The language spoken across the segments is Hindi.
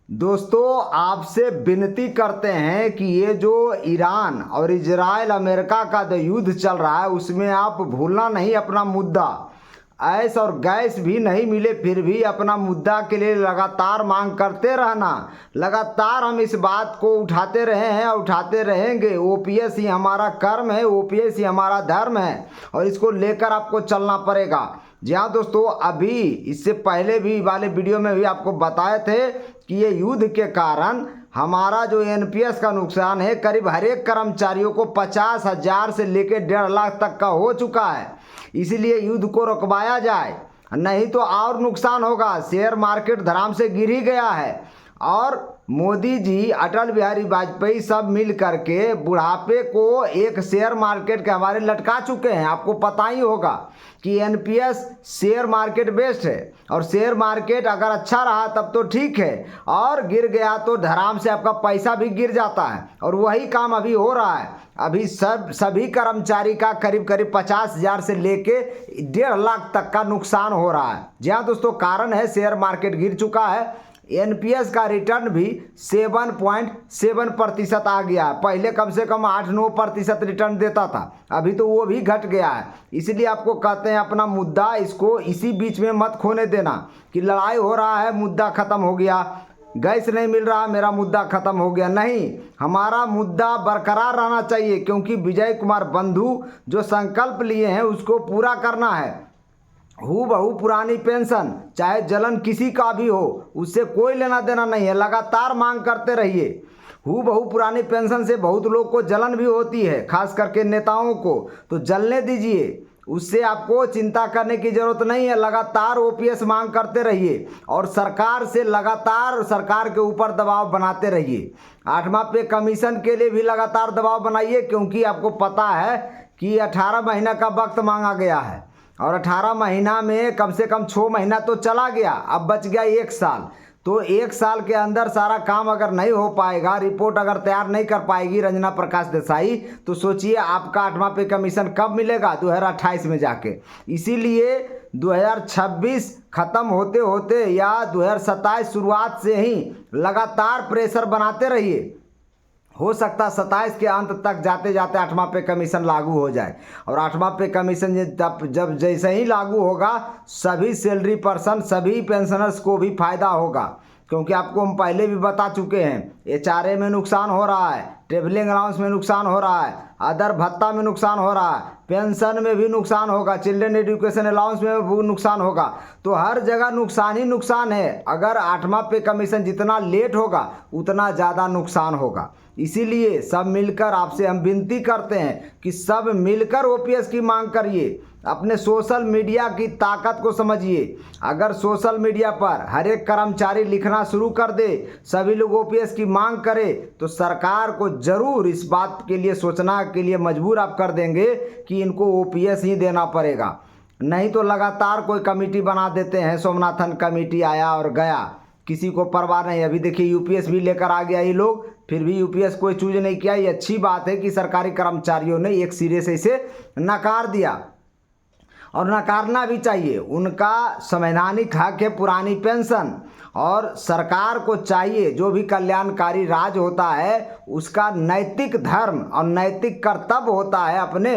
दोस्तों आपसे विनती करते हैं कि ये जो ईरान और इजराइल अमेरिका का जो युद्ध चल रहा है उसमें आप भूलना नहीं अपना मुद्दा। ऐस और गैस भी नहीं मिले फिर भी अपना मुद्दा के लिए लगातार मांग करते रहना। लगातार हम इस बात को उठाते रहे हैं और उठाते रहेंगे। ओपीएस ही हमारा कर्म है, ओपीएस ही हमारा धर्म है और इसको लेकर आपको चलना पड़ेगा। जी हाँ दोस्तों, अभी इससे पहले भी वाले वीडियो में भी आपको बताए थे कि ये युद्ध के कारण हमारा जो एनपीएस का नुकसान है करीब हर एक कर्मचारियों को 50,000 से लेकर 1.5 लाख तक का हो चुका है। इसीलिए युद्ध को रुकवाया जाए, नहीं तो और नुकसान होगा। शेयर मार्केट धड़ाम से गिर ही गया है और मोदी जी, अटल बिहारी वाजपेयी सब मिल करके बुढ़ापे को एक शेयर मार्केट के हमारे लटका चुके हैं। आपको पता ही होगा कि एनपीएस शेयर मार्केट बेस्ड है और शेयर मार्केट अगर अच्छा रहा तब तो ठीक है और गिर गया तो धड़ाम से आपका पैसा भी गिर जाता है। और वही काम अभी हो रहा है। अभी सभी कर्मचारी का करीब करीब 50,000 से लेके 1.5 लाख तक का नुकसान हो रहा है। जी हाँ दोस्तों, कारण है शेयर मार्केट गिर चुका है। एनपीएस का रिटर्न भी 7.7% आ गया है। पहले कम से कम 8-9% रिटर्न देता था, अभी तो वो भी घट गया है। इसलिए आपको कहते हैं अपना मुद्दा इसको इसी बीच में मत खोने देना कि लड़ाई हो रहा है मुद्दा ख़त्म हो गया, गैस नहीं मिल रहा मेरा मुद्दा ख़त्म हो गया। नहीं, हमारा मुद्दा बरकरार रहना चाहिए क्योंकि विजय कुमार बंधु जो संकल्प लिए हैं उसको पूरा करना है। हूबहू पुरानी पेंशन, चाहे जलन किसी का भी हो, उससे कोई लेना देना नहीं है। लगातार मांग करते रहिए। हूबहू पुरानी पेंशन से बहुत लोग को जलन भी होती है, खास करके नेताओं को, तो जलने दीजिए। उससे आपको चिंता करने की जरूरत नहीं है। लगातार ओपीएस मांग करते रहिए और सरकार से लगातार सरकार के ऊपर दबाव बनाते रहिए। 8वां पे कमीशन के लिए भी लगातार दबाव बनाइए क्योंकि आपको पता है कि 18 महीना का वक्त मांगा गया है और 18 महीना में कम से कम 6 महीना तो चला गया, अब बच गया 1 साल। तो 1 साल के अंदर सारा काम अगर नहीं हो पाएगा, रिपोर्ट अगर तैयार नहीं कर पाएगी रंजना प्रकाश देसाई, तो सोचिए आपका 8वां पे कमीशन कब मिलेगा? 2028 में जाके। इसीलिए 2026 ख़त्म होते होते या 2027 शुरुआत से ही लगातार प्रेशर बनाते रहिए। हो सकता 27 के अंत तक जाते जाते 8वां पे कमीशन लागू हो जाए। और 8वां पे कमीशन जब जैसे ही लागू होगा सभी सैलरी पर्सन, सभी पेंशनर्स को भी फ़ायदा होगा क्योंकि आपको हम पहले भी बता चुके हैं। एचआरए में नुकसान हो रहा है, ट्रेवलिंग अलाउंस में नुकसान हो रहा है, अदर भत्ता में नुकसान हो रहा है, पेंशन में भी नुकसान होगा, चिल्ड्रन एजुकेशन अलाउंस में भी नुकसान होगा। तो हर जगह नुकसान ही नुकसान है। अगर 8वां पे कमीशन जितना लेट होगा उतना ज़्यादा नुकसान होगा। इसीलिए सब मिलकर आपसे हम विनती करते हैं कि सब मिलकर ओपीएस की मांग करिए। अपने सोशल मीडिया की ताकत को समझिए। अगर सोशल मीडिया पर हर एक कर्मचारी लिखना शुरू कर दे, सभी लोग ओपीएस की मांग करें, तो सरकार को जरूर इस बात के लिए सोचना के लिए मजबूर आप कर देंगे कि इनको ओपीएस ही देना पड़ेगा। नहीं तो लगातार कोई कमेटी बना देते हैं, सोमनाथन कमेटी आया और गया, किसी को परवाह नहीं। अभी देखिए यूपीएस भी लेकर आ गया ये लोग, फिर भी यूपीएस कोई चूज नहीं किया। ये अच्छी बात है कि सरकारी कर्मचारियों ने एक सिरे से इसे नकार दिया और नकारना भी चाहिए। उनका संवैधानिक हक है पुरानी पेंशन और सरकार को चाहिए जो भी कल्याणकारी राज होता है उसका नैतिक धर्म और नैतिक कर्तव्य होता है अपने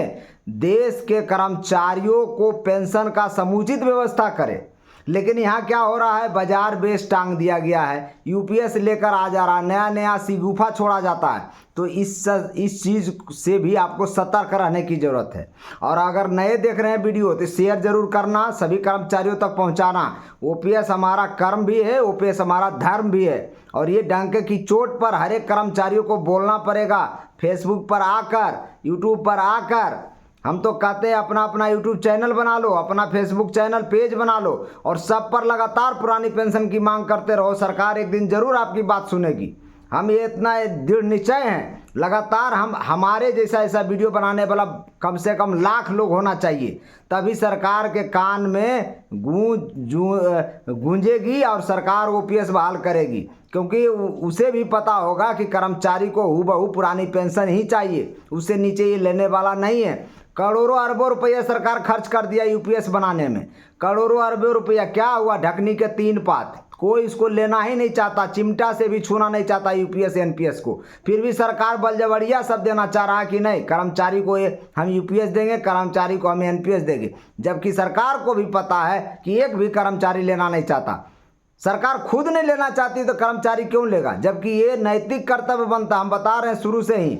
देश के कर्मचारियों को पेंशन का समुचित व्यवस्था करे। लेकिन यहाँ क्या हो रहा है, बाजार बेस टांग दिया गया है। यूपीएस लेकर आ जा रहा है, नया नया सिगुफा छोड़ा जाता है। तो इस चीज़ से भी आपको सतर्क रहने की ज़रूरत है। और अगर नए देख रहे हैं वीडियो तो शेयर जरूर करना, सभी कर्मचारियों तक पहुंचाना। ओपीएस हमारा कर्म भी है, ओपीएस हमारा धर्म भी है और ये डंके की चोट पर हर एक कर्मचारियों को बोलना पड़ेगा। फेसबुक पर आकर, यूट्यूब पर आकर, हम तो कहते हैं अपना अपना यूट्यूब चैनल बना लो, अपना फेसबुक चैनल पेज बना लो और सब पर लगातार पुरानी पेंशन की मांग करते रहो। सरकार एक दिन जरूर आपकी बात सुनेगी। हम ये इतना दृढ़ निश्चय हैं। लगातार हमारे जैसा ऐसा वीडियो बनाने वाला कम से कम लाख लोग होना चाहिए, तभी सरकार के कान में गूंजेगी और सरकार ओपीएस बहाल करेगी। क्योंकि उसे भी पता होगा कि कर्मचारी को हूबहू पुरानी पेंशन ही चाहिए, उससे नीचे ये लेने वाला नहीं है। करोड़ों अरबों रुपया सरकार खर्च कर दिया यूपीएस बनाने में, करोड़ों अरबों रुपया। क्या हुआ? ढकनी के 3 पात। कोई इसको लेना ही नहीं चाहता, चिमटा से भी छूना नहीं चाहता यूपीएस एनपीएस को। फिर भी सरकार बलजबड़िया सब देना चाह रहा है कि नहीं, कर्मचारी को हम यूपीएस देंगे, कर्मचारी को हम एनपीएस देंगे, जबकि सरकार को भी पता है कि एक भी कर्मचारी लेना नहीं चाहता। सरकार खुद नहीं लेना चाहती तो कर्मचारी क्यों लेगा, जबकि ये नैतिक कर्तव्य बनता। हम बता रहे हैं शुरू से ही,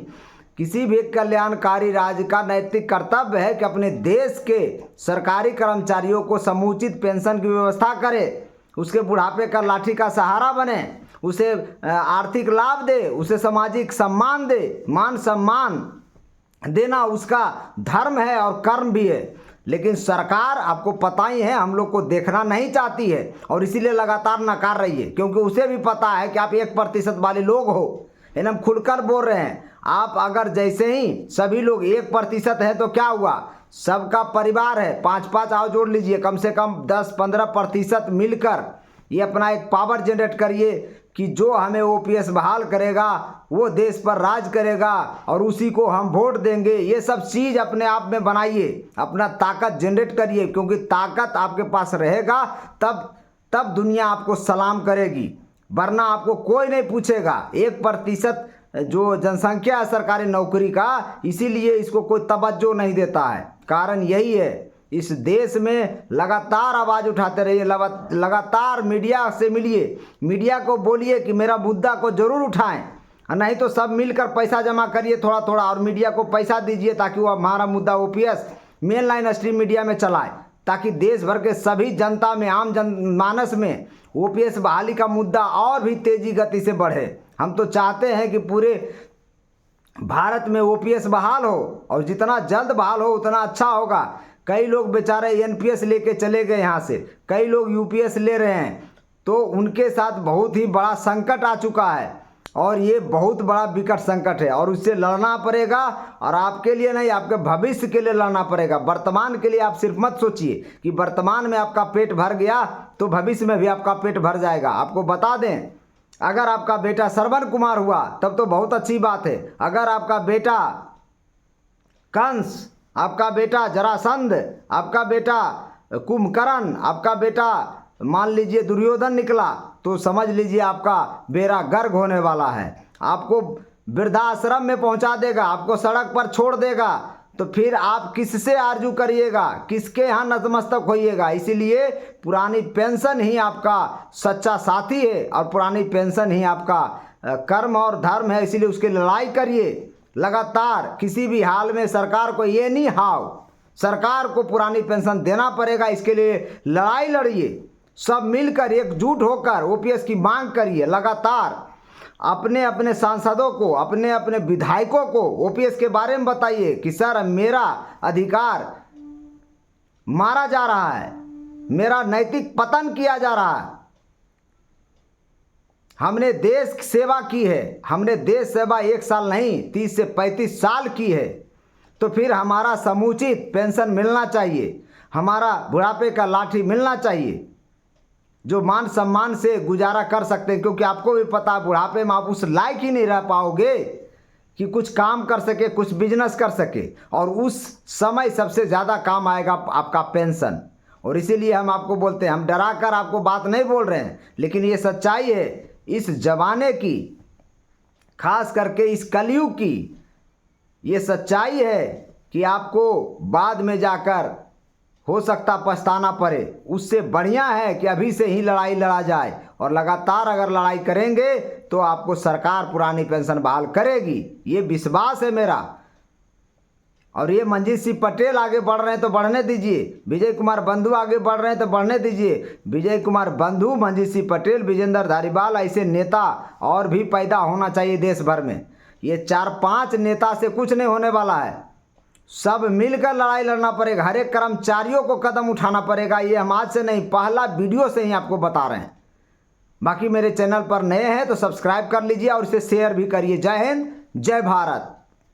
किसी भी कल्याणकारी राज्य का नैतिक कर्तव्य है कि अपने देश के सरकारी कर्मचारियों को समुचित पेंशन की व्यवस्था करे, उसके बुढ़ापे का लाठी का सहारा बने, उसे आर्थिक लाभ दे, उसे सामाजिक सम्मान दे। मान सम्मान देना उसका धर्म है और कर्म भी है। लेकिन सरकार, आपको पता ही है, हम लोग को देखना नहीं चाहती है और इसीलिए लगातार नकार रही है, क्योंकि उसे भी पता है कि आप 1% वाले लोग हो। हम खुलकर बोल रहे हैं, आप अगर जैसे ही सभी लोग 1% है तो क्या हुआ, सबका परिवार है, 5-5 आओ जोड़ लीजिए, कम से कम 10-15% मिलकर ये अपना एक पावर जनरेट करिए कि जो हमें ओपीएस बहाल करेगा वो देश पर राज करेगा और उसी को हम वोट देंगे। ये सब चीज़ अपने आप में बनाइए, अपना ताकत जनरेट करिए, क्योंकि ताकत आपके पास रहेगा तब दुनिया आपको सलाम करेगी, वरना आपको कोई नहीं पूछेगा। 1% जो जनसंख्या है सरकारी नौकरी का, इसीलिए इसको कोई तवज्जो नहीं देता है। कारण यही है, इस देश में लगातार आवाज़ उठाते रहिए, लगातार मीडिया से मिलिए, मीडिया को बोलिए कि मेरा मुद्दा को ज़रूर उठाएं, नहीं तो सब मिलकर पैसा जमा करिए थोड़ा थोड़ा और मीडिया को पैसा दीजिए ताकि वो हमारा मुद्दा OPS main line stream media में चलाए, ताकि देश भर के सभी जनता में, आम जनमानस में ओपीएस बहाली का मुद्दा और भी तेजी गति से बढ़े। हम तो चाहते हैं कि पूरे भारत में ओपीएस बहाल हो और जितना जल्द बहाल हो उतना अच्छा होगा। कई लोग बेचारे एनपीएस लेके चले गए यहाँ से, कई लोग यूपीएस ले रहे हैं, तो उनके साथ बहुत ही बड़ा संकट आ चुका है और ये बहुत बड़ा विकट संकट है और उससे लड़ना पड़ेगा। और आपके लिए नहीं, आपके भविष्य के लिए लड़ना पड़ेगा। वर्तमान के लिए आप सिर्फ मत सोचिए कि वर्तमान में आपका पेट भर गया तो भविष्य में भी आपका पेट भर जाएगा। आपको बता दें, अगर आपका बेटा श्रवण कुमार हुआ तब तो बहुत अच्छी बात है, अगर आपका बेटा कंस, आपका बेटा जरासंध, आपका बेटा कुंभकर्ण, आपका बेटा मान लीजिए दुर्योधन निकला, तो समझ लीजिए आपका बेड़ा गर्क होने वाला है। आपको वृद्धाश्रम में पहुंचा देगा, आपको सड़क पर छोड़ देगा, तो फिर आप किससे आरजू करिएगा, किसके यहाँ नतमस्तक होइएगा। इसीलिए पुरानी पेंशन ही आपका सच्चा साथी है और पुरानी पेंशन ही आपका कर्म और धर्म है। इसीलिए उसकी लड़ाई करिए लगातार, किसी भी हाल में सरकार को ये नहीं हाव, सरकार को पुरानी पेंशन देना पड़ेगा। इसके लिए लड़ाई लड़िए, सब मिलकर एकजुट होकर ओपीएस की मांग करिए लगातार। अपने अपने सांसदों को, अपने अपने विधायकों को ओपीएस के बारे में बताइए कि सर मेरा अधिकार मारा जा रहा है, मेरा नैतिक पतन किया जा रहा है। हमने देश सेवा की है, हमने देश सेवा 1 साल नहीं 30 से 35 साल की है, तो फिर हमारा समुचित पेंशन मिलना चाहिए, हमारा बुढ़ापे का लाठी मिलना चाहिए, जो मान सम्मान से गुजारा कर सकते हैं। क्योंकि आपको भी पता है बुढ़ापे में आप उस लायक ही नहीं रह पाओगे कि कुछ काम कर सके, कुछ बिजनेस कर सके, और उस समय सबसे ज़्यादा काम आएगा आपका पेंशन। और इसीलिए हम आपको बोलते हैं, हम डरा कर आपको बात नहीं बोल रहे हैं, लेकिन ये सच्चाई है इस जमाने की, खास करके इस कलयुग की। ये सच्चाई है कि आपको बाद में जाकर हो सकता पछताना पड़े, उससे बढ़िया है कि अभी से ही लड़ाई लड़ा जाए। और लगातार अगर लड़ाई करेंगे तो आपको सरकार पुरानी पेंशन बहाल करेगी, ये विश्वास है मेरा। और ये मंजीत सिंह पटेल आगे बढ़ रहे हैं तो बढ़ने दीजिए, विजय कुमार बंधु आगे बढ़ रहे हैं तो बढ़ने दीजिए। विजय कुमार बंधु, मंजीत सिंह पटेल, विजेंद्र धारीवाल, ऐसे नेता और भी पैदा होना चाहिए देश भर में। ये 4-5 नेता से कुछ नहीं होने वाला है, सब मिलकर लड़ाई लड़ना पड़ेगा, हर एक कर्मचारियों को कदम उठाना पड़ेगा। ये हम आज से नहीं, पहला वीडियो से ही आपको बता रहे हैं। बाकी मेरे चैनल पर नए हैं तो सब्सक्राइब कर लीजिए और इसे शेयर भी करिए। जय हिंद, जय भारत।